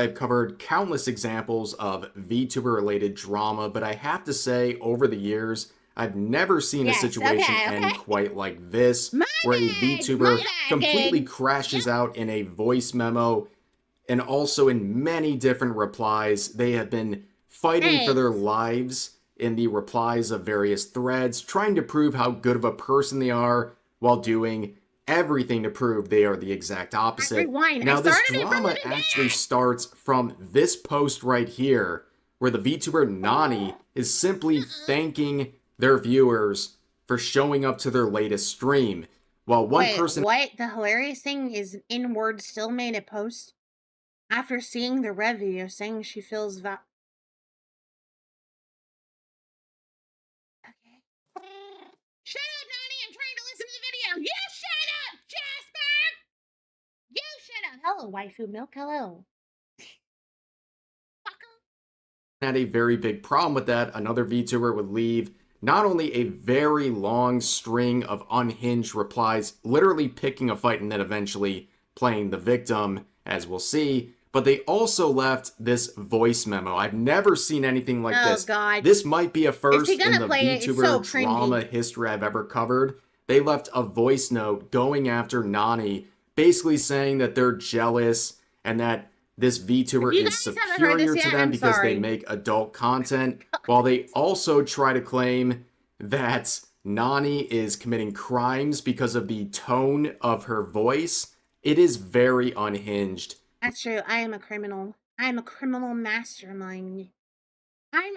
I've covered countless examples of VTuber related drama, but I have to say, over the years, I've never seen a Yes, situation okay, end okay. quite like this, My where a bad, my VTuber bad, completely kid. crashes Yep. out in a voice memo, and also in many different replies. They have been fighting for their Thanks. lives in the replies of various threads, trying to prove how good of a person they are while doing everything to prove they are the exact opposite. Rewind. I Now, this started it from drama the actually beginning. starts from this post right here, where the VTuber Nani is simply thanking their viewers for showing up to their latest stream. While one Wait, person what? The hilarious thing is N-word still made a post after seeing the Red video saying she feels okay. Shut up, Nani! I'm trying to listen to the video. You shut up, Jasper! You shut up. Hello, waifu milk. Hello. Fucker. had a very big problem with that. Another VTuber would leave not only a very long string of unhinged replies, literally picking a fight and then eventually playing the victim, as we'll see, but they also left this voice memo. I've never seen anything like Oh, this. God. This might be a Is he first in gonna the play it? It's so VTuber drama cringy. history I've ever covered. They left a voice note going after Nani, basically saying that they're jealous and that this If VTuber you is guys haven't heard superior this to yet, them I'm because they sorry. make adult content, while they also try to claim that Nani is committing crimes because of the tone of her voice. It is very unhinged. That's true. I am a criminal. I am a criminal mastermind. I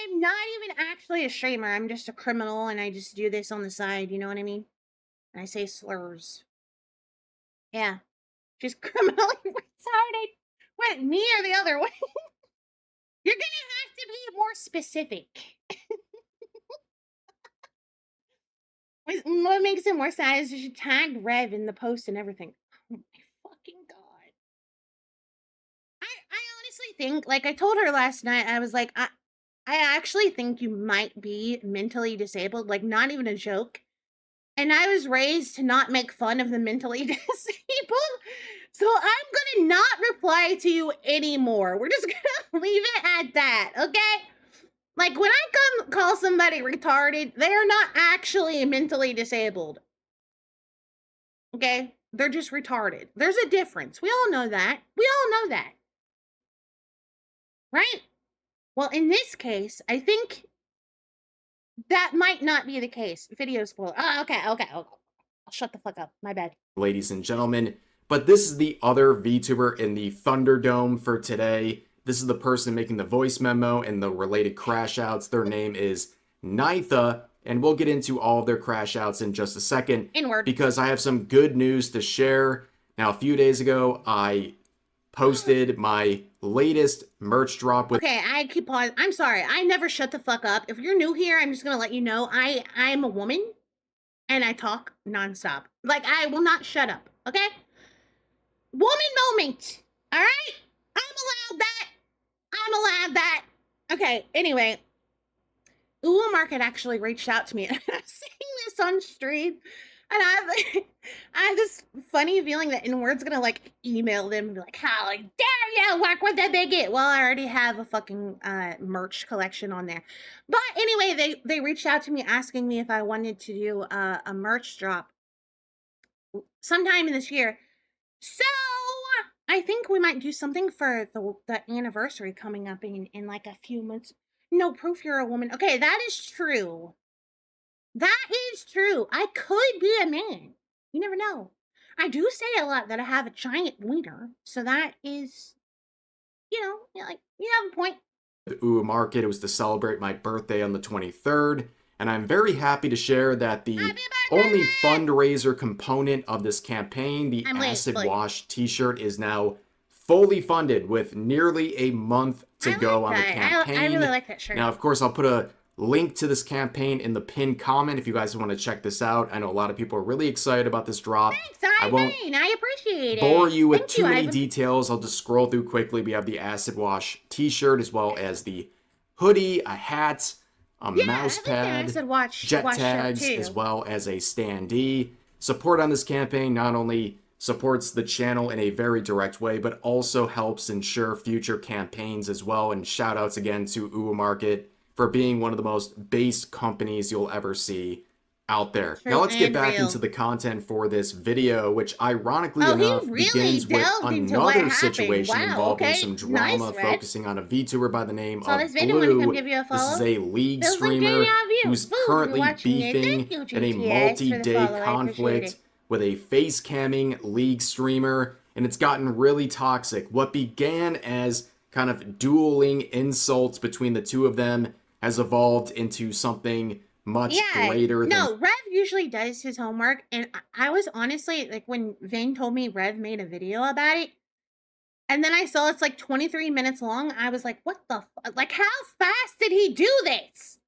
am not even actually a streamer. I'm just a criminal and I just do this on the side, you know what I mean? And I say slurs. Yeah. Just criminally retarded. What, me or the other one? You're gonna have to be more specific. What makes it more sad is she tagged Rev in the post and everything. Oh my fucking god. I honestly think, like I told her last night, I was like, I actually think you might be mentally disabled, like not even a joke. And I was raised to not make fun of the mentally disabled. So I'm gonna not reply to you anymore. We're just gonna leave it at that, okay? Like when I come call somebody retarded, they are not actually mentally disabled. Okay? They're just retarded. There's a difference. We all know that. We all know that. Right? Well, in this case, I think that might not be the case. Video spoiler. Oh, okay. I'll shut the fuck up. My bad. Ladies and gentlemen. But this is the other VTuber in the Thunderdome for today. This is the person making the voice memo and the related crash outs. Their name is Nitha, and we'll get into all of their crash outs in just a second Inward. because I have some good news to share. Now, a few days ago, I posted my latest merch drop with Okay, I keep on. I'm sorry. I never shut the fuck up. If you're new here, I'm just gonna let you know I am a woman and I talk nonstop. Like I will not shut up. Okay. Woman moment. All right. I'm allowed that. I'm allowed that. Okay. Anyway, Uwa Market actually reached out to me. And I'm saying this on stream. And I have this funny feeling that N-word's gonna like email them and be like, how dare you work with the bigot? Well, I already have a fucking merch collection on there. But anyway, they reached out to me asking me if I wanted to do a merch drop sometime in this year. So I think we might do something for the anniversary coming up in like a few months. No proof you're a woman. Okay, that is true. That is true. I could be a man. You never know. I do say a lot that I have a giant wiener, so that is, like you have a point. the UA Market. It was to celebrate my birthday on the 23rd, and I'm very happy to share that the Happy only birthday! fundraiser component of this campaign, the I'm late, Acid but Wash t-shirt, is now fully funded with nearly a month to I go like on the that. I really campaign. like that shirt. Now, of course, I'll put a link to this campaign in the pinned comment if you guys want to check this out. I know a lot of people are really excited about this drop. Thanks, I won't Ivan. I appreciate bore it. you with Thank too you, many Ivan. details. I'll just scroll through quickly. We have the Acid Wash t-shirt as well as the hoodie, a hat, a Yeah, mouse I like that. I pad, said watch jet shirt tags, too. as well as a standee. Support on this campaign not only supports the channel in a very direct way, but also helps ensure future campaigns as well. And shout outs again to Uwa Market for being one of the most based companies you'll ever see out there. True Now let's get and back real. into the content for this video, which ironically Oh, enough he really begins with delved into what another happened. situation Wow, involving okay. some drama Nice, Red. focusing on a VTuber by the name Saw of this video, wanna come Blue. give you a This is follow? a League Feels like getting streamer out of you. who's Boo, if you're currently watching it. beefing Thank you, in a GTS, for the multi-day follow. I appreciate conflict it. with a face camming League streamer, and it's gotten really toxic. What began as kind of dueling insults between the two of them has evolved into something much greater than. No, Rev usually does his homework, and I was honestly, like, when Vane told me Rev made a video about it, and then I saw it's like 23 minutes long, I was like, what the like, how fast did he do this?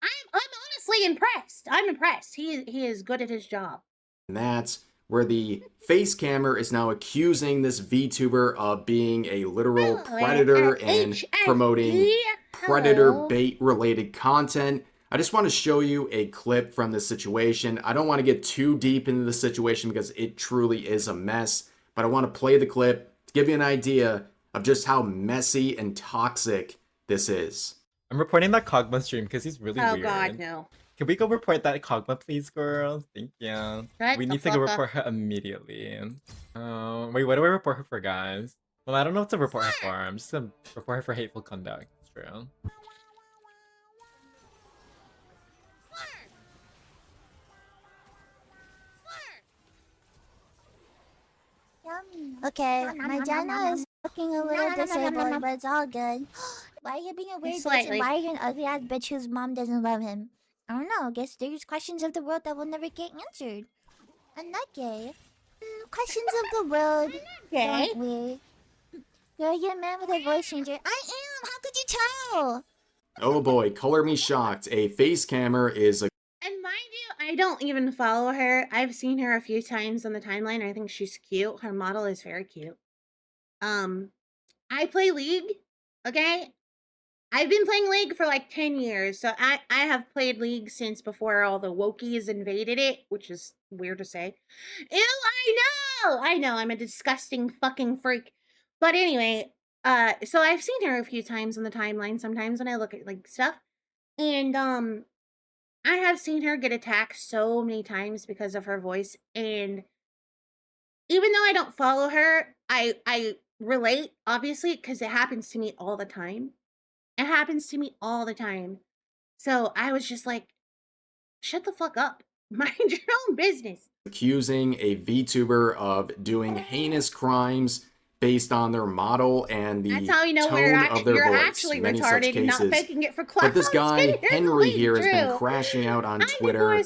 I'm honestly impressed. I'm impressed. He is good at his job. And that's where the face cammer is now accusing this VTuber of being a literal predator and promoting predator bait related content. I just want to show you a clip from this situation. I don't want to get too deep into the situation because it truly is a mess, but I want to play the clip to give you an idea of just how messy and toxic this is. I'm reporting that Kogma stream because he's really weird. Oh god, no. Can we go report that Kogma, please, girls? Thank you. We need to go report her immediately. Wait, what do I report her for, guys? Well, I don't know what to report her for. I'm just gonna report her for hateful conduct. It's true. Okay, my Jana is looking a little disabled, but it's all good. Why are you being a weird bitch and why are you an ugly ass bitch whose mom doesn't love him? I don't know, guess there's questions of the world that will never get answered. I'm not gay. Questions of the world. Okay. Don't we? Girl, you're a man with a voice changer. I am! How could you tell? Oh boy, color me shocked. A face cammer is a. And mind you, I don't even follow her. I've seen her a few times on the timeline. I think she's cute. Her model is very cute. I play League, okay? I've been playing League for like 10 years, so I have played League since before all the wokies invaded it, which is weird to say. Ew, I know, I'm a disgusting fucking freak. But anyway, so I've seen her a few times on the timeline sometimes when I look at like stuff. And I have seen her get attacked so many times because of her voice, and even though I don't follow her, I relate, obviously, because it happens to me all the time. It happens to me all the time. So I was just like, shut the fuck up. Mind your own business. Accusing a VTuber of doing heinous crimes based on their model and the That's how you know tone of their you're voice. actually Many retarded such and not cases. faking it for clout. But this guy, Henry here, has been crashing out on Twitter,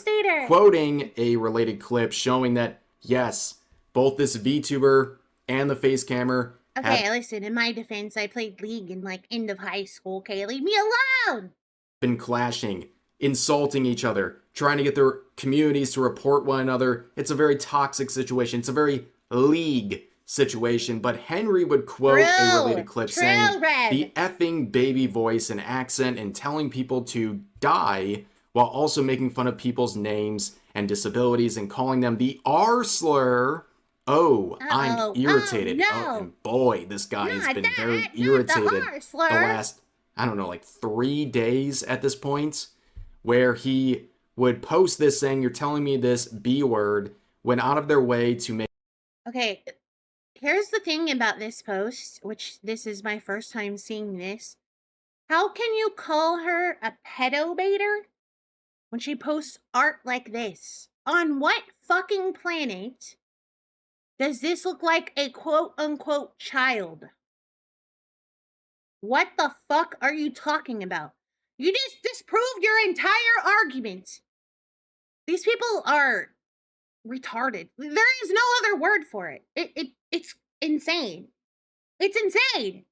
quoting a related clip showing that, yes, both this VTuber and the face cammer. Okay, listen, in my defense, I played League in like end of high school, okay? Leave me alone! Been clashing, insulting each other, trying to get their communities to report one another. It's a very toxic situation. It's a very League situation. But Henry would quote a related clip saying the effing baby voice and accent and telling people to die while also making fun of people's names and disabilities and calling them the R slur. Oh, I'm irritated. Oh, and boy, this guy has been very irritated the last, I don't know, like 3 days at this point, where he would post this saying, you're telling me this B word, went out of their way to make. Okay, here's the thing about this post, which this is my first time seeing this. How can you call her a pedo baiter when she posts art like this? On what fucking planet does this look like a quote-unquote child? What the fuck are you talking about? You just disproved your entire argument. These people are retarded. There is no other word for it. It's insane. It's insane.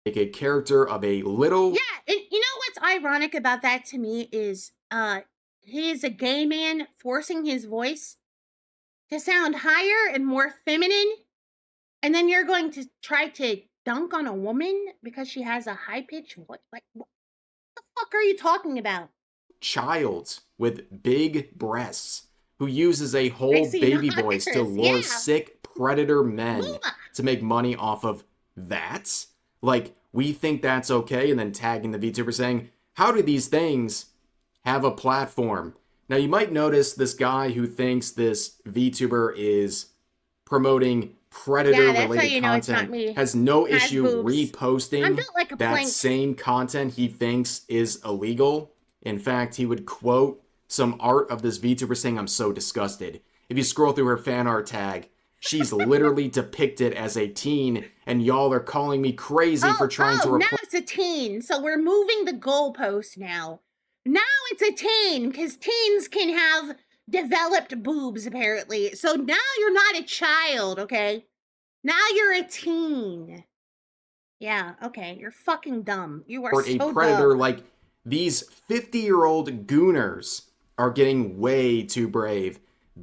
Like a character of a little. Yeah, and you know what's ironic about that to me is he is a gay man forcing his voice to sound higher and more feminine, and then you're going to try to dunk on a woman because she has a high-pitched voice. Like, what the fuck are you talking about? Child with big breasts who uses a whole baby voice to lure sick predator men to make money off of that. Like, we think that's okay, and then tagging the VTuber saying, how do these things have a platform? Now, you might notice this guy who thinks this VTuber is promoting predator-related content has no issue reposting that same content he thinks is illegal. In fact, he would quote some art of this VTuber saying, I'm so disgusted. If you scroll through her fan art tag, she's literally depicted as a teen, and y'all are calling me crazy for trying to now it's a teen, so we're moving the goalpost now. Now it's a teen, because teens can have developed boobs, apparently. So now you're not a child, okay? Now you're a teen. Yeah, okay. You're fucking dumb. You are so a predator dumb. Like, these 50-year-old gooners are getting way too brave.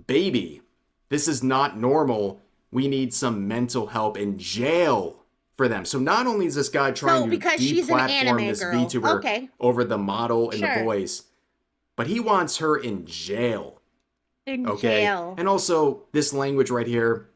Baby, this is not normal. We need some mental help in jail for them. So not only is this guy trying to deplatform this VTuber over the model and the voice, but he wants her in jail. Jail. And also, this language right here,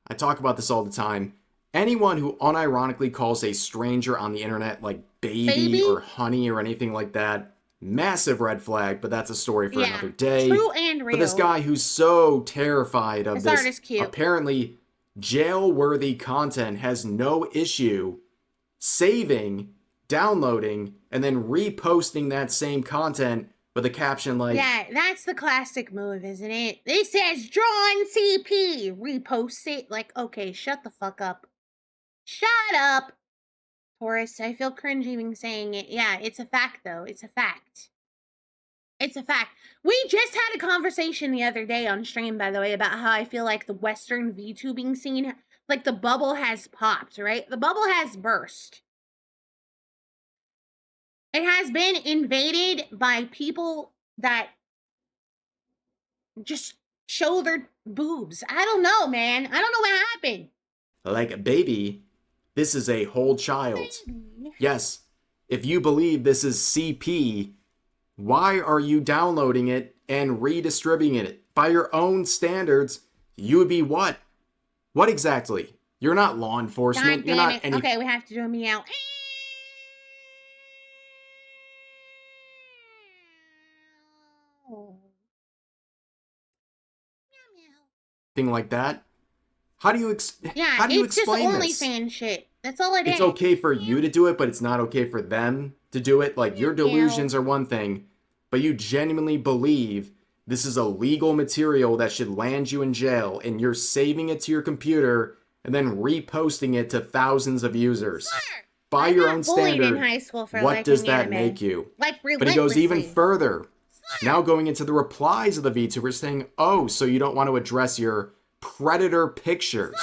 I talk about this all the time. Anyone who unironically calls a stranger on the internet like baby or honey or anything like that, massive red flag, but that's a story for another day. True and real. But this guy who's so terrified of this apparently jail-worthy content has no issue saving, downloading, and then reposting that same content with a caption like... Yeah, that's the classic move, isn't it? This says drawn CP. Repost it. Like, okay, shut the fuck up. Shut up. Taurus, I feel cringe even saying it. Yeah, it's a fact, though. It's a fact. It's a fact. We just had a conversation the other day on stream, by the way, about how I feel like the Western VTubing scene, like the bubble has popped, right? The bubble has burst. It has been invaded by people that just show their boobs. I don't know, man. I don't know what happened. Like a baby, this is a whole child. Yes, if you believe this is CP, why are you downloading it and redistributing it? By your own standards, you would be what? What exactly? You're not law enforcement. You're not any... Okay, we have to do a meow. Thing like that. How do you explain this? It's just OnlyFans shit. That's all it is. It's okay for you to do it, but it's not okay for them to do it. Like, your delusions are one thing, but you genuinely believe this is illegal material that should land you in jail, and you're saving it to your computer and then reposting it to thousands of users. By your own standard, what does that make you? But he goes even further. Now going into the replies of the VTuber saying, oh, so you don't want to address your predator pictures.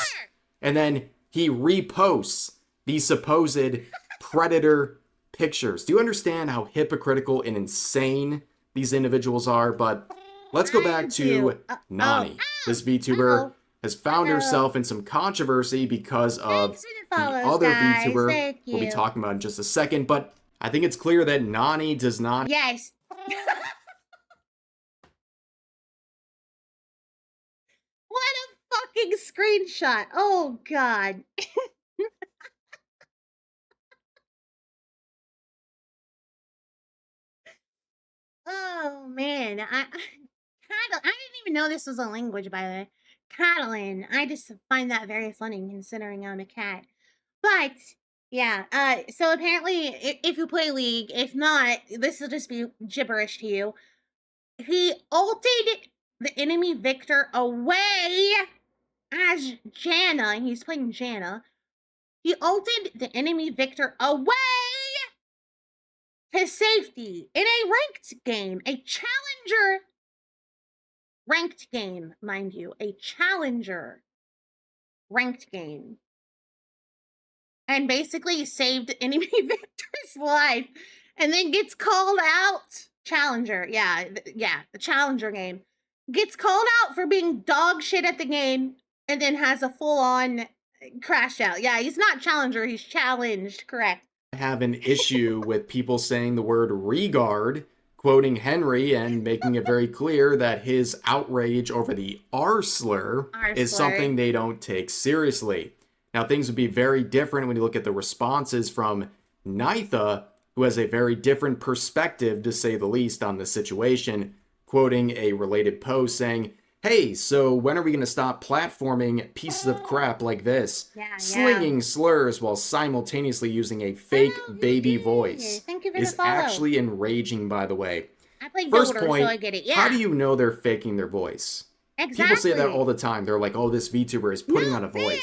And then he reposts these supposed predator pictures. Do you understand how hypocritical and insane these individuals are? But let's go back to Nani. This VTuber has found herself in some controversy because of the other VTuber we'll be talking about in just a second. But I think it's clear that Nani does not... Yes. What a fucking screenshot. Oh, God. Oh, man. I didn't even know this was a language, by the way. Catalan. I just find that very funny considering I'm a cat. But, yeah. So apparently, if you play League, if not, this will just be gibberish to you. He ulted the enemy Victor away as Janna. He's playing Janna. He ulted the enemy Victor away to safety in a ranked game. A challenger ranked game, mind you. A challenger ranked game. And basically saved enemy Victor's life. And then gets called out. Challenger, yeah, the Challenger game. Gets called out for being dog shit at the game, and then has a full-on crash out. Yeah, he's not Challenger, he's challenged, correct. I have an issue with people saying the word regard quoting Henry and making it very clear that his outrage over the R slur is something they don't take seriously. Now, things would be very different when you look at the responses from Nitha, who has a very different perspective, to say the least, on the situation, quoting a related post saying, "Hey, so when are we going to stop platforming pieces of crap like this? Slinging slurs while simultaneously using a fake baby voice is actually enraging, by the way." I play First Dota, point, so I get it. Yeah. how do you know they're faking their voice? Exactly. People say that all the time. They're like, "Oh, this VTuber is putting on a voice."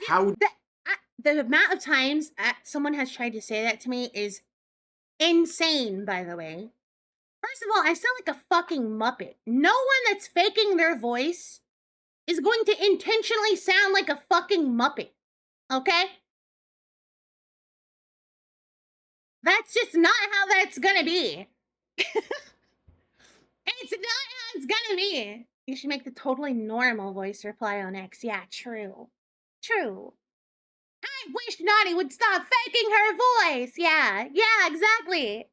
How? The amount of times someone has tried to say that to me is insane, by the way. First of all, I sound like a fucking Muppet. No one that's faking their voice is going to intentionally sound like a fucking Muppet. Okay? That's just not how that's gonna be. It's not how it's gonna be. You should make the totally normal voice reply on X. Yeah, true. True. I wish Nani would stop faking her voice. Yeah, exactly.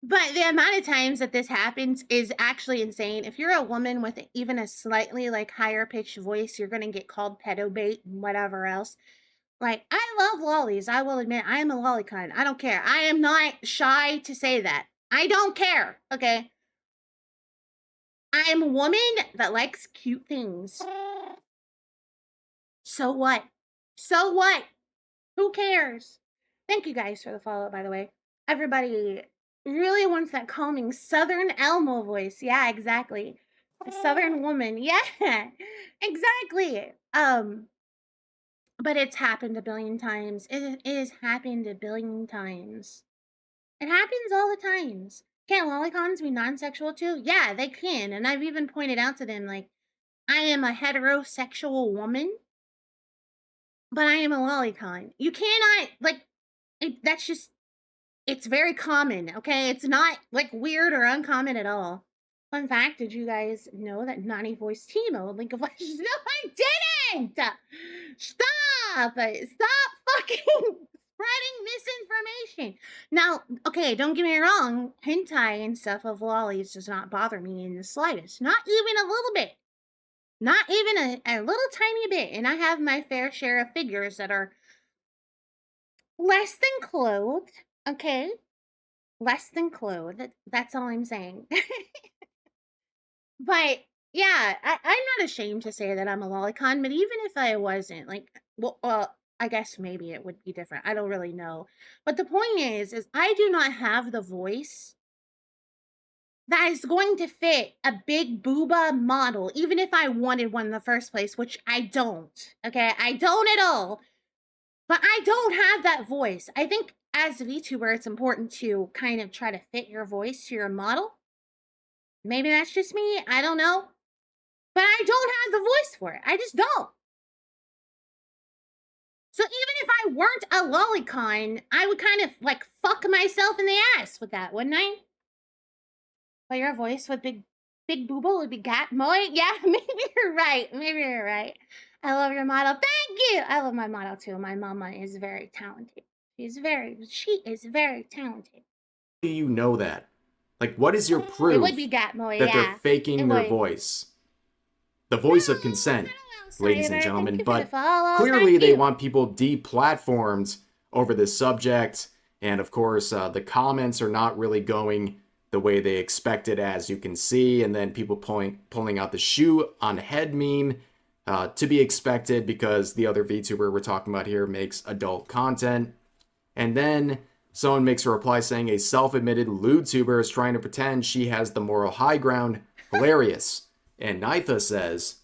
But the amount of times that this happens is actually insane. If you're a woman with even a slightly like higher pitched voice, you're gonna get called pedo bait and whatever else. Like, I love lollies. I will admit, I am a lolicon. I don't care. I am not shy to say that. I don't care. Okay. I am a woman that likes cute things. So what? So what? Who cares? Thank you guys for the follow, by the way. Everybody really wants that calming Southern Elmo voice. Yeah, exactly. A Southern woman. Yeah, exactly. But it's happened a billion times. It has happened a billion times. It happens all the times. Can't lolicons be non-sexual too? Yeah, they can. And I've even pointed out to them, like, I am a heterosexual woman, but I am a lolicon. You cannot, like, that's just, it's very common, okay? It's not, like, weird or uncommon at all. Fun fact, did you guys know that Nani voiced Teemo in League of Legends? No, I didn't! Stop! Stop fucking spreading misinformation. Now, okay, don't get me wrong, hentai and stuff of lollies does not bother me in the slightest. Not even a little bit. Not even a little tiny bit. And I have my fair share of figures that are less than clothed, okay? Less than clothed. That's all I'm saying. But yeah, I'm not ashamed to say that I'm a lolicon, but even if I wasn't, like, well, I guess maybe it would be different. I don't really know. But the point is I do not have the voice that is going to fit a big booba model, even if I wanted one in the first place, which I don't. Okay, I don't at all. But I don't have that voice. I think as a VTuber, it's important to kind of try to fit your voice to your model. Maybe that's just me. I don't know. But I don't have the voice for it. I just don't. So even if I weren't a lolicon, I would kind of like fuck myself in the ass with that, wouldn't I? But your voice with big booble would be gat moy. Yeah, maybe you're right. Maybe you're right. I love your model. Thank you. I love my model too. My mama is very talented. She is very talented. Do you know that? Like, what is your proof it would be gat moy, that they're faking their voice? The voice of consent, ladies and gentlemen. But clearly they want people deplatformed over this subject. And of course, the comments are not really going the way they expected, as you can see. And then people pulling out the shoe on head meme, to be expected because the other VTuber we're talking about here makes adult content. And then someone makes a reply saying a self-admitted lewd tuber is trying to pretend she has the moral high ground. Hilarious. And Nitha says,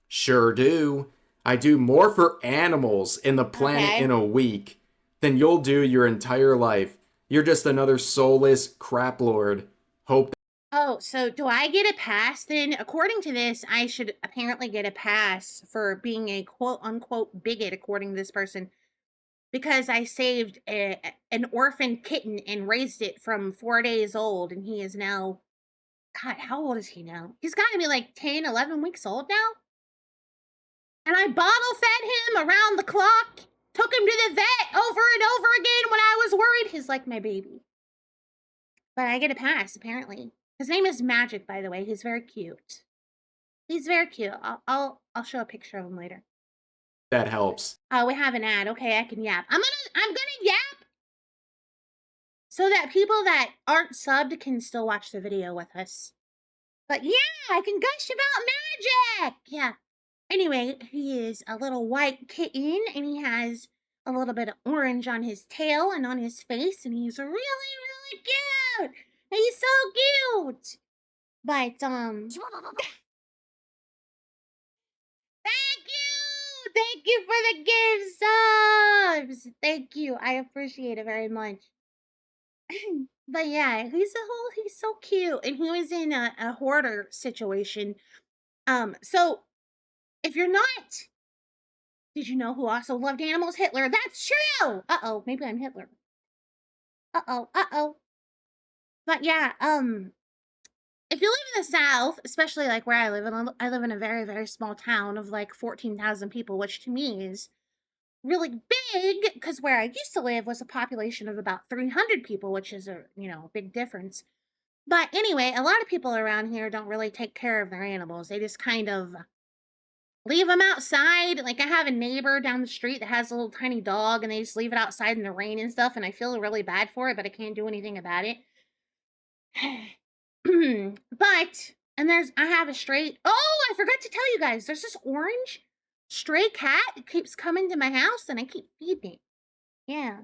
"Sure do. I do more for animals in the planet in a week than you'll do your entire life. You're just another soulless crap lord. Hope." Oh, so do I get a pass then? According to this, I should apparently get a pass for being a quote-unquote bigot, according to this person, because I saved an orphan kitten and raised it from 4 days old, and he is now... God, how old is he now? He's got to be like 10, 11 weeks old now. And I bottle fed him around the clock, took him to the vet over and over again when I was worried. He's like my baby. But I get a pass, apparently. His name is Magic, by the way. He's very cute. He's very cute. I'll show a picture of him later. That helps. Oh, we have an ad. Okay, I can yap. I'm gonna yap so that people that aren't subbed can still watch the video with us. But yeah, I can gush about Magic. Yeah. Anyway, he is a little white kitten, and he has a little bit of orange on his tail and on his face, and he's really, really cute. He's so cute. But thank you for the gift subs. Thank you, I appreciate it very much. But yeah, he's so cute, and he was in a hoarder situation. So if you're not, did you know who also loved animals? Hitler. That's true. Uh-oh, maybe I'm Hitler. Uh-oh. But yeah, if you live in the South, especially like where I live in a very, very small town of like 14,000 people, which to me is really big, because where I used to live was a population of about 300 people, which is a big difference. But anyway, a lot of people around here don't really take care of their animals. They just kind of leave them outside. Like, I have a neighbor down the street that has a little tiny dog, and they just leave it outside in the rain and stuff, and I feel really bad for it, but I can't do anything about it. But, and I have a I forgot to tell you guys, there's this orange stray cat that keeps coming to my house, and I keep feeding it. Yeah.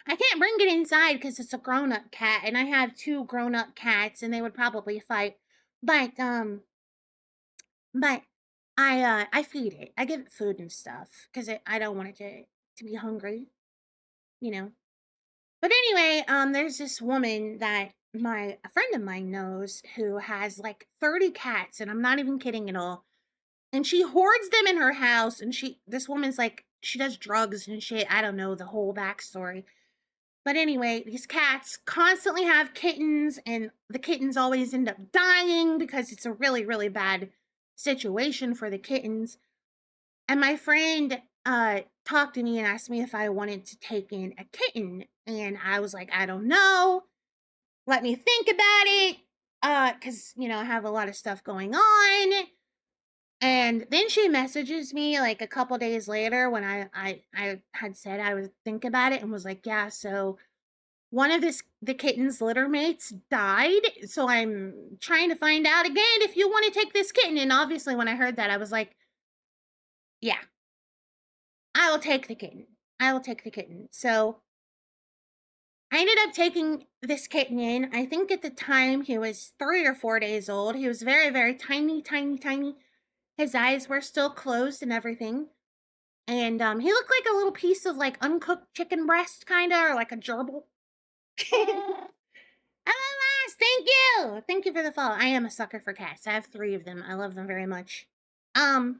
I can't bring it inside because it's a grown-up cat, and I have 2 grown-up cats, and they would probably fight. But I feed it. I give it food and stuff because I don't want it to be hungry, you know. But anyway, there's this woman that a friend of mine knows who has like 30 cats, and I'm not even kidding at all. And she hoards them in her house, and this woman's like, she does drugs and shit. I don't know the whole backstory. But anyway, these cats constantly have kittens, and the kittens always end up dying because it's a really, really bad situation for the kittens. And my friend talked to me and asked me if I wanted to take in a kitten. And I was like, I don't know. Let me think about it. Because, I have a lot of stuff going on. And then she messages me like a couple days later when I had said I would think about it, and was like, yeah, so one of the kitten's litter mates died. So I'm trying to find out again if you want to take this kitten. And obviously when I heard that, I was like, yeah, I will take the kitten. So I ended up taking this kitten in. I think at the time he was 3 or 4 days old. He was very, very tiny, tiny, tiny. His eyes were still closed and everything. And he looked like a little piece of like uncooked chicken breast, kind of, or like a gerbil. Alas, thank you. Thank you for the follow. I am a sucker for cats. I have 3 of them. I love them very much. Yeah,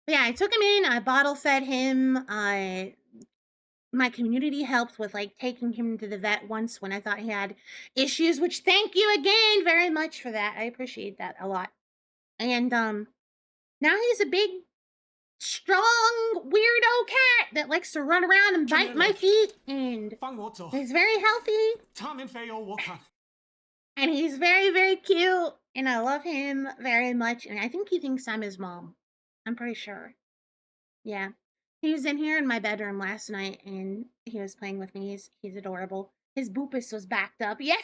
I took him in. I bottle fed him. My community helped with like taking him to the vet once when I thought he had issues, which thank you again very much for that. I appreciate that a lot. And now he's a big, strong, weirdo cat that likes to run around and bite my feet, and he's very healthy. And he's very, very cute, and I love him very much, and I think he thinks I'm his mom. I'm pretty sure. Yeah. He was in here in my bedroom last night, and he was playing with me. He's adorable. His boopus was backed up. Yeah!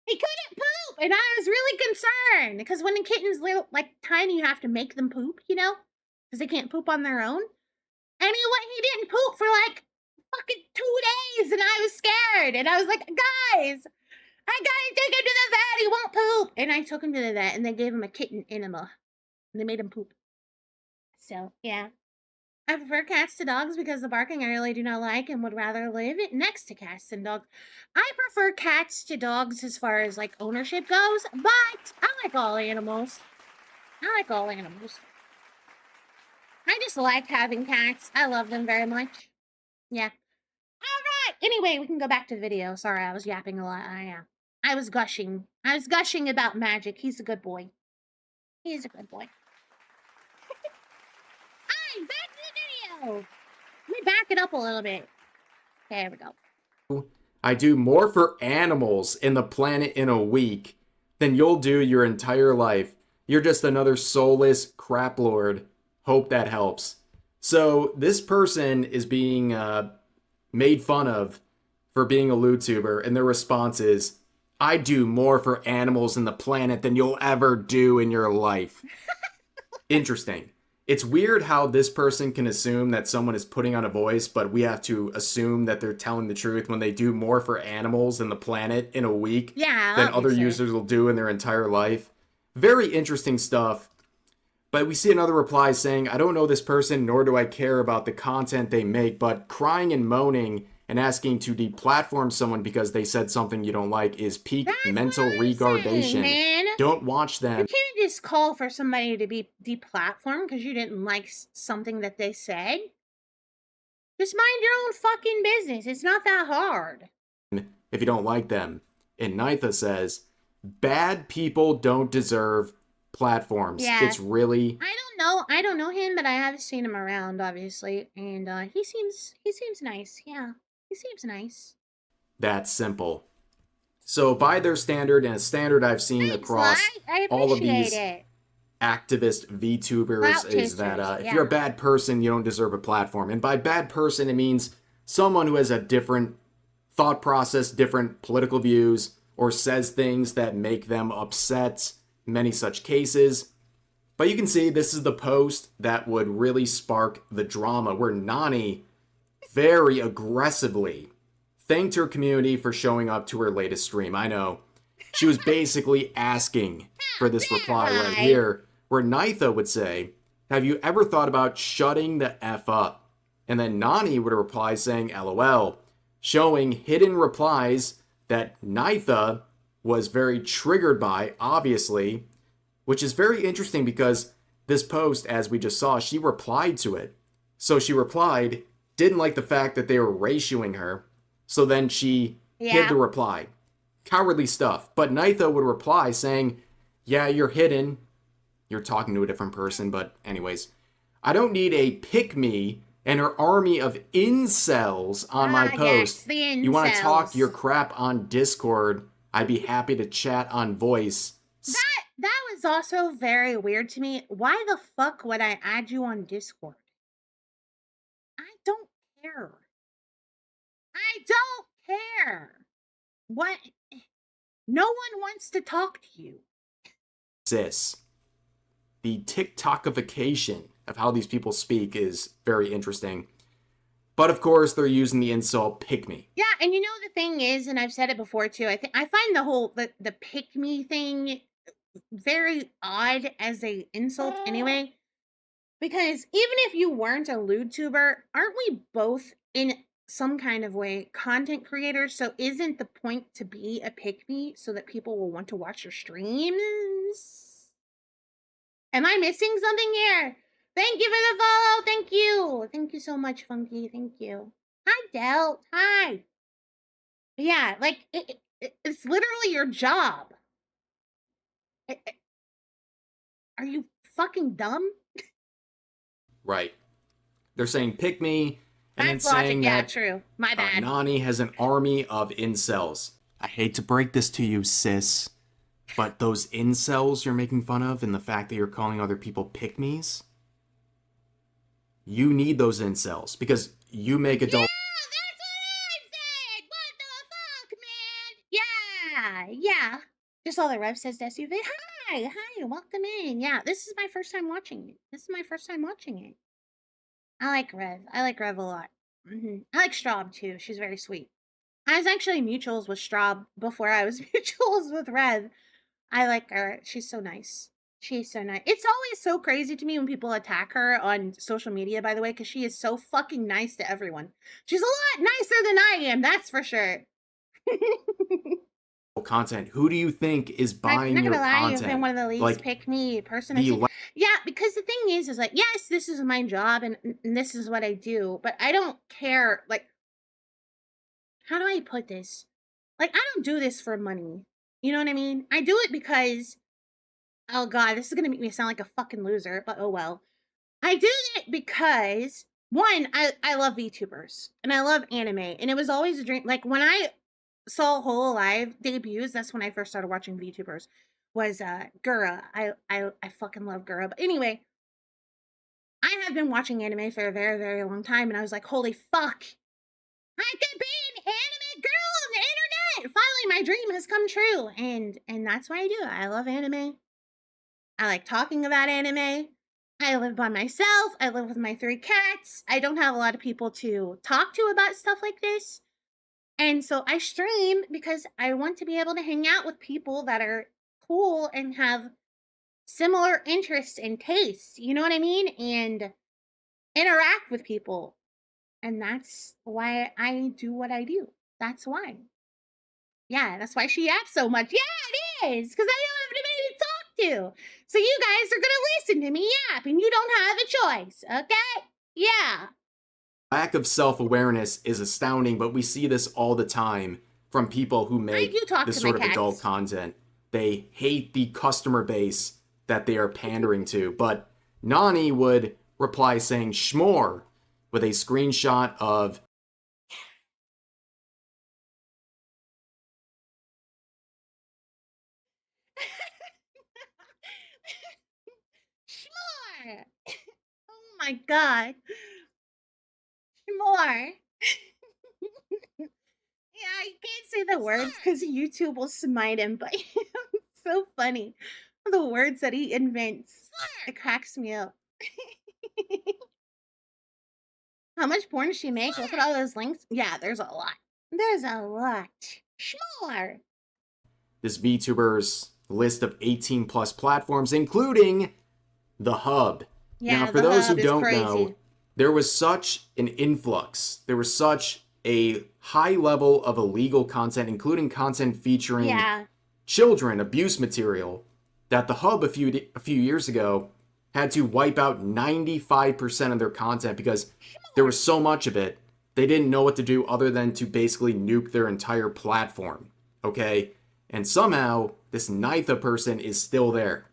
He couldn't poop, and I was really concerned, because when a kitten's little, like, tiny, you have to make them poop, because they can't poop on their own. Anyway, he didn't poop for, like, fucking 2 days, and I was scared, and I was like, guys, I gotta take him to the vet, he won't poop. And I took him to the vet, and they gave him a kitten enema, and they made him poop. So, yeah. I prefer cats to dogs because the barking I really do not like, and would rather live next to cats than dogs. I prefer cats to dogs as far as like ownership goes, but I like all animals. I just like having cats. I love them very much. Yeah. All right. Anyway, we can go back to the video. Sorry, I was yapping a lot. I was gushing. I was gushing about Magic. He's a good boy. He's a good boy. All right, back to the video. Let me back it up a little bit. There we go. I do more for animals in the planet in a week than you'll do your entire life. You're just another soulless crap lord. Hope that helps. So this person is being made fun of for being a LewTuber, and their response is, I do more for animals in the planet than you'll ever do in your life. Interesting. It's weird how this person can assume that someone is putting on a voice, but we have to assume that they're telling the truth when they do more for animals and the planet in a week than other users will do in their entire life. Very interesting stuff. But we see another reply saying, I don't know this person, nor do I care about the content they make, but crying and moaning and asking to deplatform someone because they said something you don't like is peak mental retardation. Man. Don't watch them. You can't just call for somebody to be deplatformed because you didn't like something that they said. Just mind your own fucking business. It's not that hard. If you don't like them. And Nitha says, bad people don't deserve platforms. Yeah. It's really... I don't know him, but I have seen him around, obviously. And he seems nice. Yeah. He seems nice. That's simple. So by their standard, and a standard I've seen across all of these activist VTubers, is that if you're a bad person, you don't deserve a platform. And by bad person, it means someone who has a different thought process, different political views, or says things that make them upset. Many such cases. But you can see this is the post that would really spark the drama, where Nani very aggressively thanked her community for showing up to her latest stream. I know. She was basically asking for this reply right here, where Nitha would say, have you ever thought about shutting the F up? And then Nani would reply saying, LOL, showing hidden replies that Nitha was very triggered by, obviously, which is very interesting because this post, as we just saw, she replied to it. So she replied, didn't like the fact that they were ratioing her, so then she hid the reply. Cowardly stuff. But Nitha would reply saying, yeah, you're hidden. You're talking to a different person, but anyways. I don't need a pick-me and her army of incels on my post. Yes, you want to talk your crap on Discord, I'd be happy to chat on voice. That was also very weird to me. Why the fuck would I add you on Discord? I don't care. I don't care. What? No one wants to talk to you. Sis. The TikTokification of how these people speak is very interesting. But of course, they're using the insult pick me. Yeah, and you know the thing is, and I've said it before too, I find the whole the pick me thing very odd as a insult anyway. Because even if you weren't a LewTuber, aren't we both in some kind of way content creators? So isn't the point to be a pick me so that people will want to watch your streams? Am I missing something here? Thank you for the follow. Thank you. Thank you so much, Funky. Thank you. Hi, Del. Hi. Yeah, like, it's literally your job. Are you fucking dumb? Right. They're saying pick me, and That's then saying logic. that True. My bad. Nani has an army of incels. I hate to break this to you, sis, but those incels you're making fun of and the fact that you're calling other people pick-me's, you need those incels because you make adult... Yeah. Just all the Rev says to SUV. Hi, welcome in. Yeah, this is my first time watching it. I like Rev a lot. I like Straub too. She's very sweet. I was actually mutuals with Straub before I was mutuals with Rev. I like her. She's so nice. It's always so crazy to me when people attack her on social media, by the way, because she is so fucking nice to everyone. She's a lot nicer than I am, that's for sure. Content. Who do you think is buying your content? You've been one of the least pick me person. Yeah, because the thing is like, yes, this is my job and this is what I do, but I don't care. Like, how do I put this? Like, I don't do this for money. You know what I mean? I do it because, oh God, this is going to make me sound like a fucking loser, but oh well. I do it because, one, I love VTubers and I love anime, and it was always a dream. Like, when I Soul Whole Alive debuts, that's when I first started watching VTubers, was Gura. I fucking love Gura. But anyway, I have been watching anime for a very, very long time, and I was like, holy fuck, I could be an anime girl on the internet. Finally, my dream has come true, and that's what I do. I love anime. I like talking about anime. I live by myself. I live with my 3 cats. I don't have a lot of people to talk to about stuff like this. And so I stream because I want to be able to hang out with people that are cool and have similar interests and tastes. You know what I mean? And interact with people. And that's why I do what I do. That's why. Yeah, that's why she yaps so much. Yeah, it is. Because I don't have anybody to talk to. So you guys are going to listen to me yap, and you don't have a choice. Okay? Yeah. Lack of self-awareness is astounding, but we see this all the time from people who make this sort of adult content. They hate the customer base that they are pandering to. But Nani would reply saying schmore with a screenshot of Schmore. Oh my god. Schmore. Yeah, you can't say the words because YouTube will smite him, but it's so funny. The words that he invents. It cracks me up. How much porn does she make? Look at all those links. Yeah, there's a lot. There's a lot. Schmore. This VTuber's list of 18 plus platforms, including the Hub. Yeah, now, for those who don't know, there was such an influx. There was such a high level of illegal content, including content featuring children, abuse material, that the Hub a few years ago had to wipe out 95% of their content because there was so much of it. They didn't know what to do other than to basically nuke their entire platform. Okay? And somehow, this Nitha person is still there,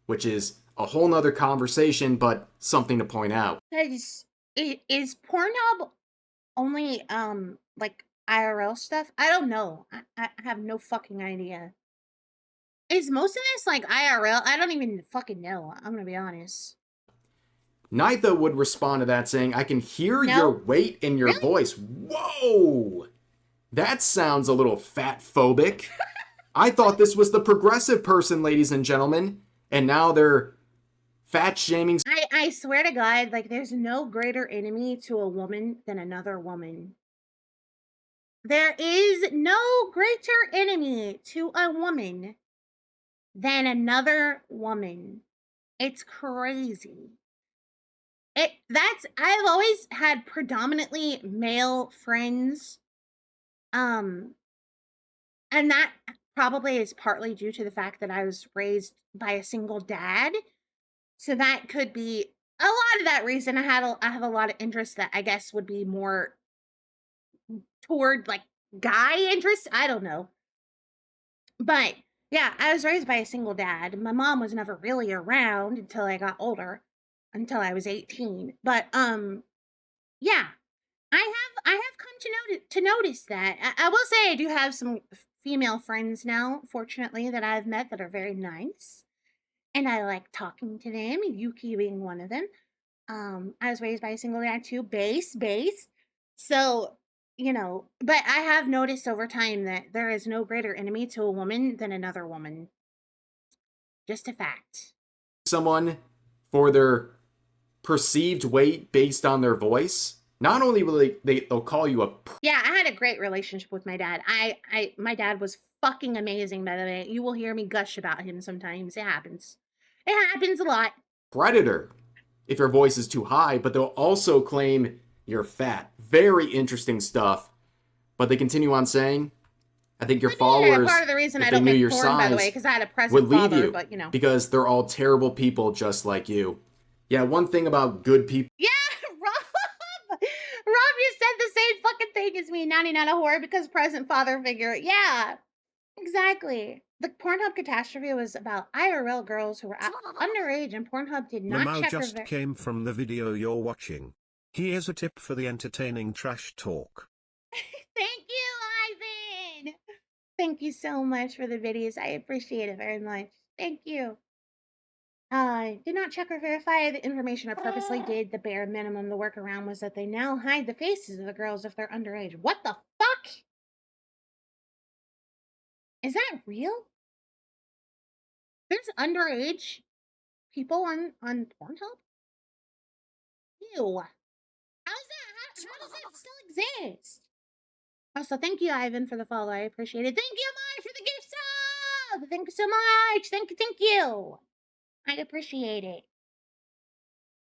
which is a whole nother conversation, but something to point out. Is Pornhub only, like, IRL stuff? I don't know. I have no fucking idea. Is most of this, like, IRL? I don't even fucking know. I'm gonna be honest. Nitha would respond to that saying, I can hear your weight in your voice. Whoa! That sounds a little fat-phobic. I thought this was the progressive person, ladies and gentlemen. And now they're fat-shaming. I swear to God, like, there's no greater enemy to a woman than another woman. There is no greater enemy to a woman than another woman. It's crazy. I've always had predominantly male friends. And that probably is partly due to the fact that I was raised by a single dad. So that could be a lot of that reason. I have a lot of interests that I guess would be more toward like guy interests. I don't know. But yeah, I was raised by a single dad. My mom was never really around until I got older, until I was 18. But yeah, I have come to notice that. I will say I do have some female friends now, fortunately, that I've met that are very nice. And I like talking to them, Yuki being one of them. I was raised by a single dad too, base. So, you know, but I have noticed over time that there is no greater enemy to a woman than another woman. Just a fact. Someone for their perceived weight based on their voice. Not only will they'll call you a... Yeah, I had a great relationship with my dad. My dad was fucking amazing, by the way. You will hear me gush about him sometimes. It happens. It happens a lot. Predator, if your voice is too high, but they'll also claim you're fat. Very interesting stuff. But they continue on saying, I think your followers, part of the reason I don't make porn, by the way, because I had a present father, but you know. Because they're all terrible people just like you. Yeah, one thing about good people... Yeah, Rob just said the same fucking thing as me. Nani not a whore because present father figure. Yeah, exactly. The Pornhub catastrophe was about IRL girls who were underage, and Pornhub did not Lamau check just her... came from the video you're watching. Here's a tip for the entertaining trash talk. Thank you, Thank you so much for the videos. I appreciate it very much. Thank you. Did not check or verify the information or purposely did the bare minimum. The workaround was that they now hide the faces of the girls if they're underage. What the fuck? Is that real? There's underage people on Pornhub? Ew. How does that still exist? Also, thank you, Ivan, for the follow. I appreciate it. Thank you, Marge, for the gift sub! Thank you so much! Thank you! I appreciate it.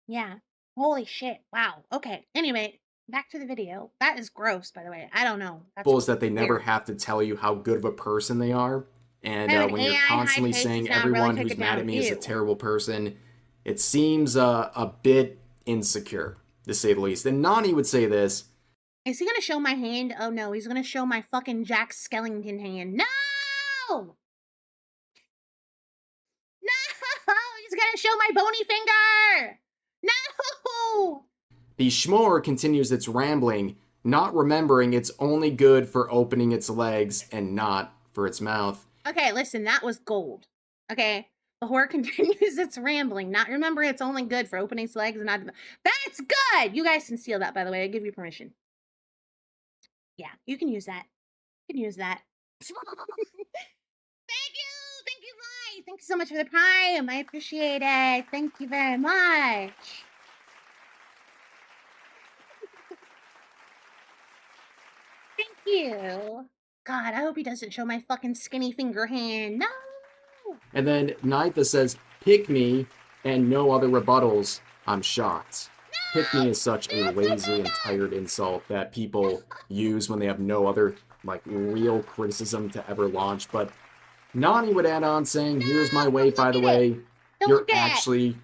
Yeah. Holy shit. Wow. Okay. Anyway, back to the video. That is gross, by the way. I don't know. That's is that they never have to tell you how good of a person they are. And when you're constantly saying everyone who's mad at me is a terrible person, it seems a bit insecure, to say the least. And Nani would say this. Is he going to show my hand? Oh, no. He's going to show my fucking Jack Skellington hand. No! No! He's going to show my bony finger! No! The schmore continues its rambling, not remembering it's only good for opening its legs and not for its mouth. Okay, listen, that was gold. Okay? The whore continues its rambling, not remembering it's only good for opening its legs and not... That's good! You guys can steal that, by the way. I give you permission. Yeah, you can use that. You can use that. Thank you! Thank you, Lai! Thank you so much for the prime. I appreciate it. Thank you very much. Thank you. God, I hope he doesn't show my fucking skinny finger hand. No! And then Nitha says, pick me, and no other rebuttals. I'm shocked. No! Pick me is such a lazy and tired insult that people use when they have no other, like, real criticism to ever launch. But Nani would add on saying, here's my way, by the way. You're actually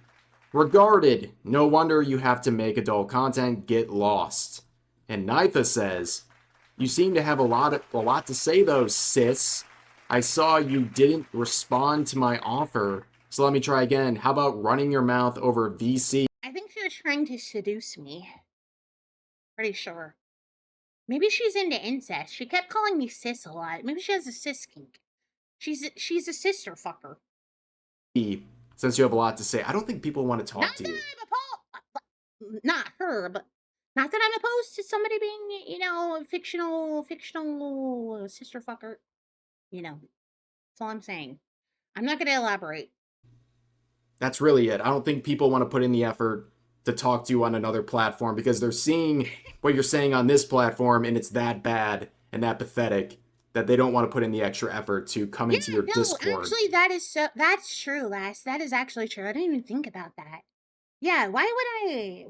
regarded. No wonder you have to make adult content. Get lost. And Nitha says, you seem to have a lot to say, though, sis. I saw you didn't respond to my offer, so let me try again. How about running your mouth over VC? I think she was trying to seduce me. Pretty sure. Maybe she's into incest. She kept calling me sis a lot. Maybe she has a sis kink. She's a sister fucker. Since you have a lot to say, I don't think people want to talk to you. Not her, but not that I'm opposed to somebody being, you know, fictional sister fucker. You know, that's all I'm saying. I'm not going to elaborate. That's really it. I don't think people want to put in the effort to talk to you on another platform because they're seeing what you're saying on this platform and it's that bad and that pathetic that they don't want to put in the extra effort to come into your Discord. Actually, that's true, Lass. That is actually true. I didn't even think about that. Yeah, why would I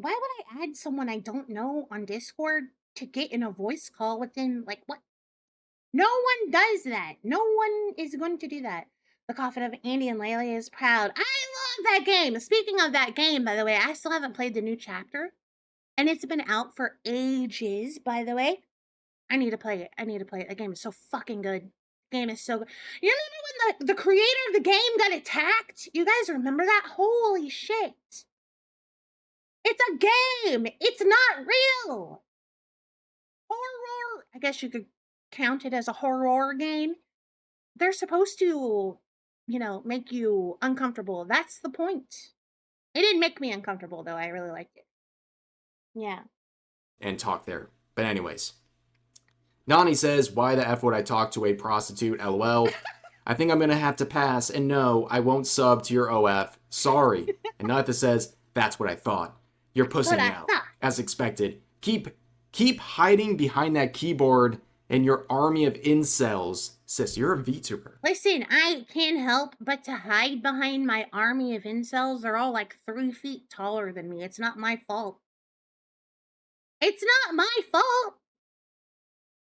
add someone I don't know on Discord to get in a voice call with them? Like, what? No one does that. No one is going to do that. The coffin of Andy and Layla is proud. I love that game. Speaking of that game, by the way, I still haven't played the new chapter. And it's been out for ages, by the way. I need to play it. The game is so fucking good. The game is so good. You remember when the creator of the game got attacked? You guys remember that? Holy shit. It's a game. It's not real. Horror. I guess you could count it as a horror game. They're supposed to, you know, make you uncomfortable. That's the point. It didn't make me uncomfortable, though. I really liked it. Yeah. And talk there. But anyways. Nani says, why the F would I talk to a prostitute? LOL. I think I'm going to have to pass. And no, I won't sub to your OF. Sorry. And Nitha says, that's what I thought. You're pussing out. As expected. Keep hiding behind that keyboard and your army of incels. Sis, you're a VTuber. Listen, I can't help but to hide behind my army of incels. They're all like 3 feet taller than me. It's not my fault. It's not my fault.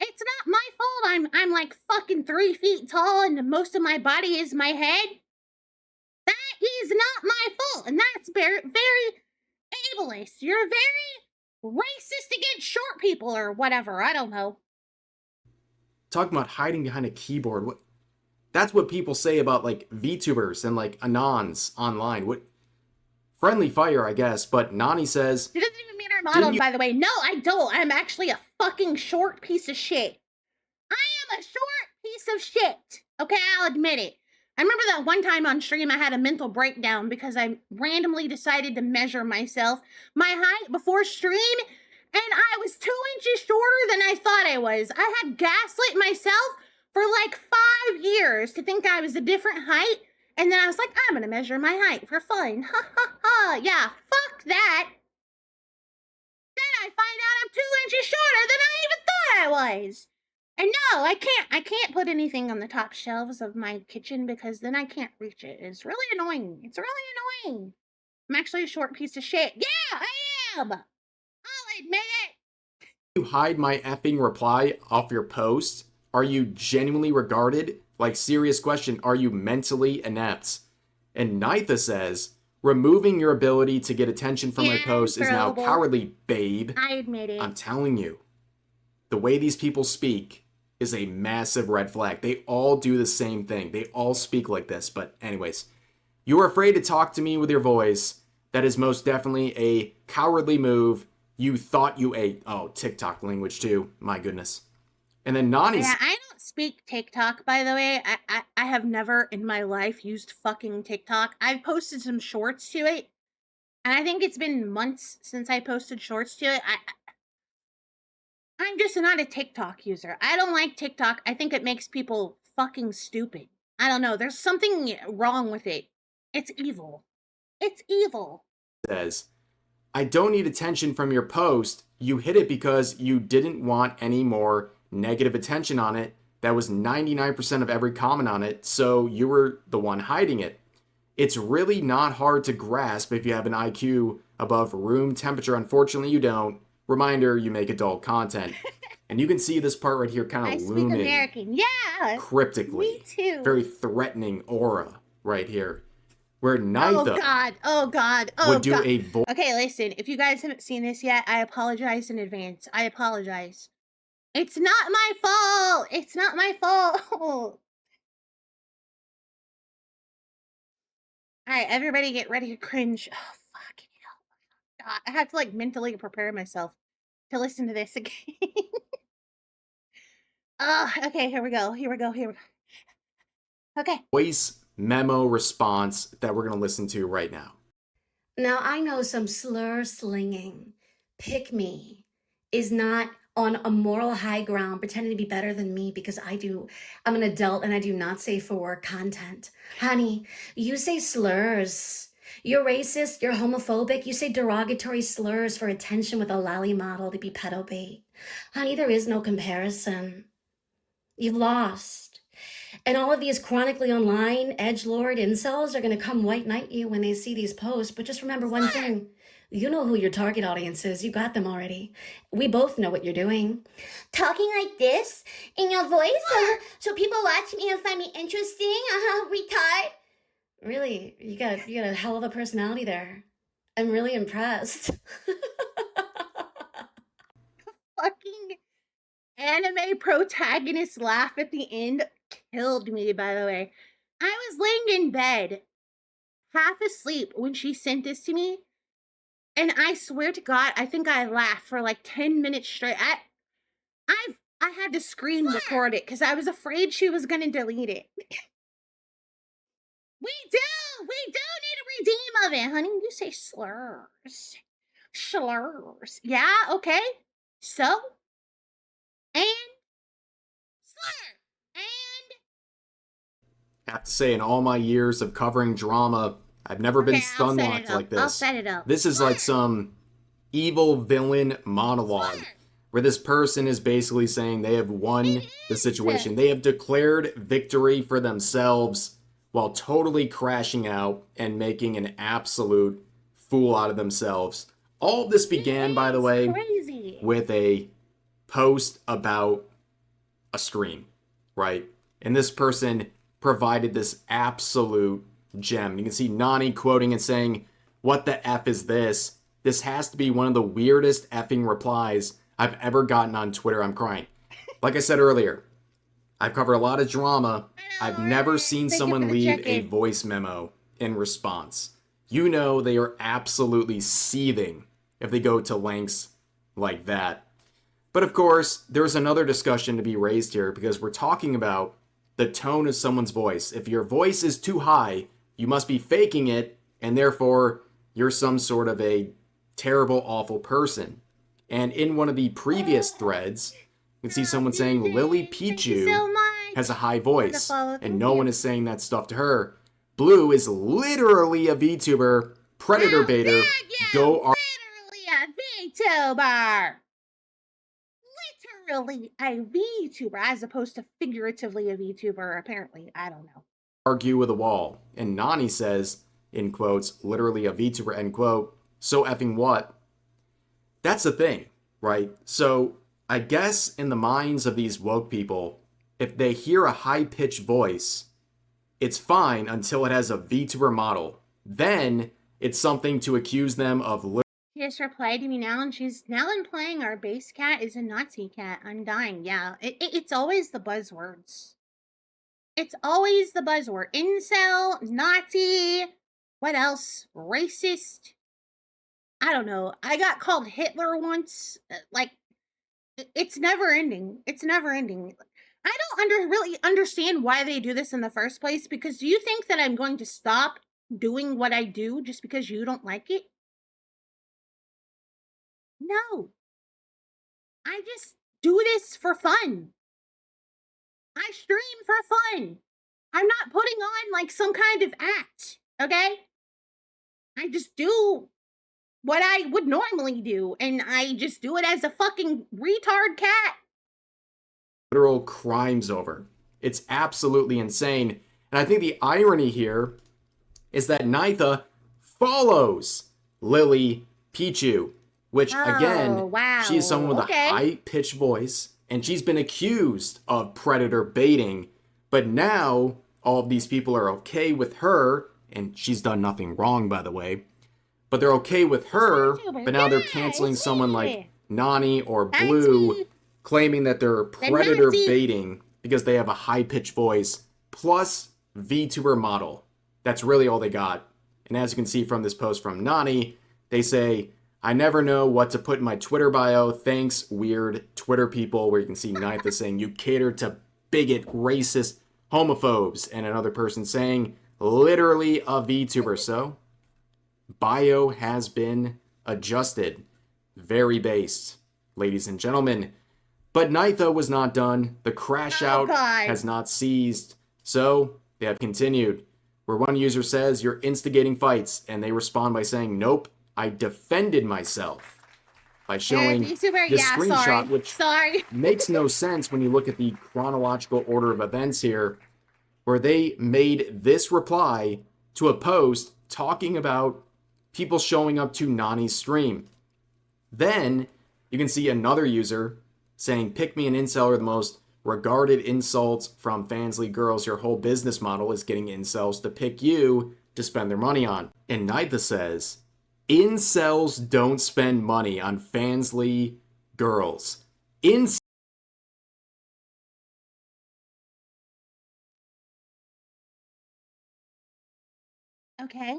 It's not my fault. I'm like fucking 3 feet tall and most of my body is my head. That is not my fault. And that's very, very ableist. You're very racist against short people or whatever. I don't know. Talking about hiding behind a keyboard. That's what people say about like VTubers and like Anons online. What friendly fire, I guess, but Nani says she doesn't even mean her model, by the way. No, I don't. I'm actually a fucking short piece of shit. I am a short piece piece of shit. Okay, I'll admit it. I remember that one time on stream I had a mental breakdown because I randomly decided to measure myself, my height before stream, and I was 2 inches shorter than I thought I was. I had gaslit myself for like 5 years to think I was a different height, and then I was like, I'm gonna measure my height for fun. Ha ha ha. Yeah, fuck that. Then I find out I'm 2 inches shorter than I even thought I was. And no, I can't put anything on the top shelves of my kitchen because then I can't reach it. It's really annoying. It's really annoying. I'm actually a short piece of shit. Yeah, I am. I'll admit it. You hide my effing reply off your post? Are you genuinely regarded? Like, serious question, are you mentally inept? And Nitha says, removing your ability to get attention from my post is now cowardly, babe. I admit it. I'm telling you, the way these people speak is a massive red flag. They all do the same thing. They all speak like this. But anyways, you are afraid to talk to me with your voice. That is most definitely a cowardly move. You thought you ate. Oh, TikTok language too. My goodness. And then Nani's... Yeah, I don't speak TikTok, by the way. I have never in my life used fucking TikTok. I've posted some shorts to it. And I think it's been months since I posted shorts to it. I'm just not a TikTok user. I don't like TikTok. I think it makes people fucking stupid. I don't know. There's something wrong with it. It's evil. It's evil. Says, I don't need attention from your post. You hid it because you didn't want any more negative attention on it. That was 99% of every comment on it, so you were the one hiding it. It's really not hard to grasp if you have an IQ above room temperature. Unfortunately, you don't. Reminder, you make adult content. And you can see this part right here kind of looming. I speak American. Yeah. Cryptically. Me too. Very threatening aura right here. Where Nitha oh God. would do a voice. Okay, listen. If you guys haven't seen this yet, I apologize in advance. I apologize. It's not my fault. It's not my fault. All right, everybody get ready to cringe. Oh, fucking hell. God, I have to like mentally prepare myself to listen to this again. Okay, here we go. Okay. Voice memo response that we're going to listen to right now. Now, I know some slur slinging. Pick me is not on a moral high ground pretending to be better than me because I'm an adult and I do not say for work content. Honey, you say slurs. You're racist, you're homophobic, you say derogatory slurs for attention with a lolly model to be pedo bait. Honey, there is no comparison. You've lost. And all of these chronically online edgelord incels are going to come white knight you when they see these posts. But just remember one thing. You know who your target audience is. You got them already. We both know what you're doing. Talking like this in your voice so people watch me and find me interesting. Retard. Really, you got a hell of a personality there. I'm really impressed. Fucking anime protagonist laugh at the end killed me, by the way. I was laying in bed, half asleep, when she sent this to me. And I swear to God, I think I laughed for like 10 minutes straight. I had to screen record it because I was afraid she was going to delete it. We do need a redeem of it, honey. You say slurs. Yeah, okay. So, and slur. And I have to say, in all my years of covering drama, I've never been stun locked like this. I'll set it up. This is like some evil villain monologue where this person is basically saying they have won the situation. They have declared victory for themselves while totally crashing out and making an absolute fool out of themselves. All of this began, by the way, with a post about a stream, right? And this person provided this absolute gem. You can see Nani quoting and saying, "What the F is this? This has to be one of the weirdest effing replies I've ever gotten on Twitter. I'm crying." Like I said earlier, I've covered a lot of drama. I've never seen someone leave a voice memo in response. You know they are absolutely seething if they go to lengths like that. But of course, there's another discussion to be raised here because we're talking about the tone of someone's voice. If your voice is too high, you must be faking it, and therefore you're some sort of a terrible, awful person. And in one of the previous threads, you can see someone saying Lily Pichu has a high voice, and no one is saying that stuff to her. Blue is literally a VTuber, predator baiter. Go literally a VTuber. Literally a VTuber, as opposed to figuratively a VTuber, apparently. I don't know. Argue with a wall. And Nani says, in quotes, literally a VTuber, end quote, so effing what? That's the thing, right? So I guess in the minds of these woke people, if they hear a high-pitched voice, it's fine until it has a VTuber model. Then it's something to accuse them of. She just replied to me now, and she's now implying our base cat is a Nazi cat. I'm dying. Yeah, it's always the buzzwords. It's always the buzzword. Incel, Nazi, what else? Racist. I don't know. I got called Hitler once. Like, it's never ending. It's never ending. I don't really understand why they do this in the first place, because do you think that I'm going to stop doing what I do just because you don't like it? No. I just do this for fun. I stream for fun. I'm not putting on like some kind of act, okay? I just do what I would normally do, and I just do it as a fucking retard cat. Literal crimes over. It's absolutely insane. And I think the irony here is that Nitha follows Lily Pichu, which again, wow. she is someone with a high-pitched voice, and she's been accused of predator baiting. But now all of these people are okay with her, and she's done nothing wrong, by the way. But they're okay with her, but now they're canceling someone like Nani or Blue, claiming that they're predator baiting because they have a high-pitched voice plus VTuber model. That's really all they got. And as you can see from this post from Nani, they say, I never know what to put in my Twitter bio. Thanks, weird Twitter people, where you can see Nitha saying, you cater to bigot, racist, homophobes. And another person saying, literally a VTuber. So, bio has been adjusted. Very based, ladies and gentlemen. But Nitha was not done. The crash out has not ceased. So, they have continued. Where one user says, you're instigating fights. And they respond by saying, nope, I defended myself. By showing this screenshot, which makes no sense when you look at the chronological order of events here, where they made this reply to a post talking about people showing up to Nani's stream. Then you can see another user saying, pick me and incel are the most regarded insults from Fansly girls. Your whole business model is getting incels to pick you to spend their money on. And Nitha says, incels don't spend money on Fansly girls. Okay.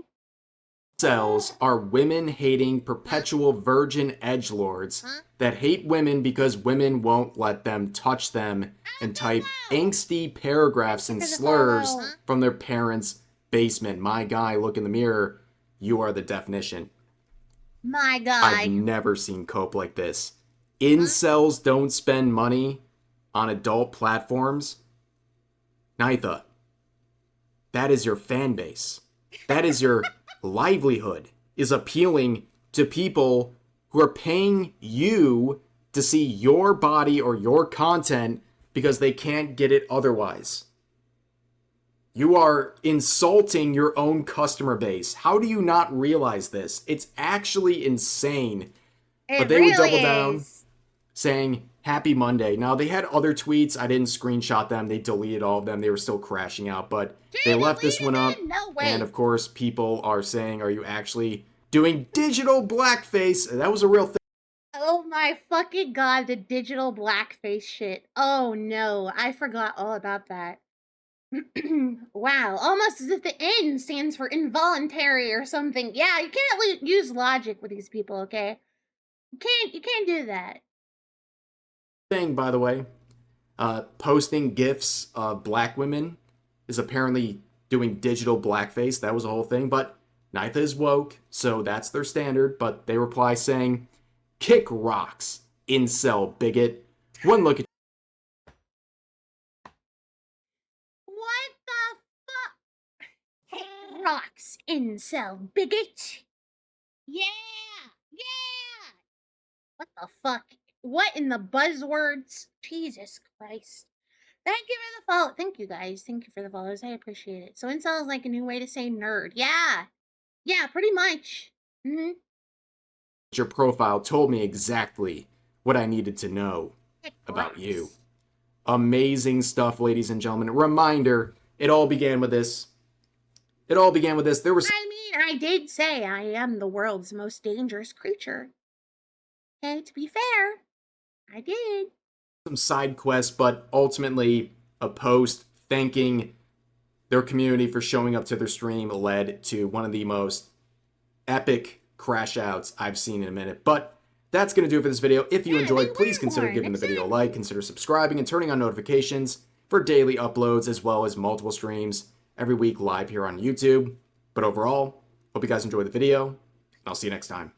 Incels are women-hating, perpetual virgin edgelords that hate women because women won't let them touch them and type angsty paragraphs and slurs from their parents' basement. My guy, look in the mirror. You are the definition. My guy. I've never seen cope like this. Incels don't spend money on adult platforms. Nitha, that is your fan base. That is your livelihood, is appealing to people who are paying you to see your body or your content because they can't get it otherwise. You are insulting your own customer base. How do you not realize this? It's actually insane. But they would double down saying, Happy Monday. Now, they had other tweets. I didn't screenshot them. They deleted all of them. They were still crashing out. But they left this one up. And, of course, people are saying, are you actually doing digital blackface? That was a real thing. Oh my fucking god, the digital blackface shit. Oh no, I forgot all about that. Wow, almost as if the N stands for involuntary or something. Yeah, you can't use logic with these people, okay? You can't do that. Thing, by the way, Posting GIFs of black women is apparently doing digital blackface. That was a whole thing, but neither is woke, so that's their standard. But they reply saying, "Kick rocks, incel bigot. One look at..." What the fuck? Kick rocks, incel bigot. Yeah! Yeah! What the fuck? What in the buzzwords? Jesus Christ. Thank you for the follow. Thank you guys. Thank you for the follows. I appreciate it. So incel is like a new way to say nerd. Yeah. Yeah, pretty much. Mm-hmm. Your profile told me exactly what I needed to know about you. Amazing stuff, ladies and gentlemen. Reminder, it all began with this. There was... I mean, I did say I am the world's most dangerous creature. Okay, to be fair, I did. Some side quests, but ultimately a post thanking their community for showing up to their stream led to one of the most epic crash outs I've seen in a minute. But that's going to do it for this video. If you enjoyed, please consider giving the video a like, consider subscribing, and turning on notifications for daily uploads as well as multiple streams every week live here on YouTube. But overall, hope you guys enjoyed the video, and I'll see you next time.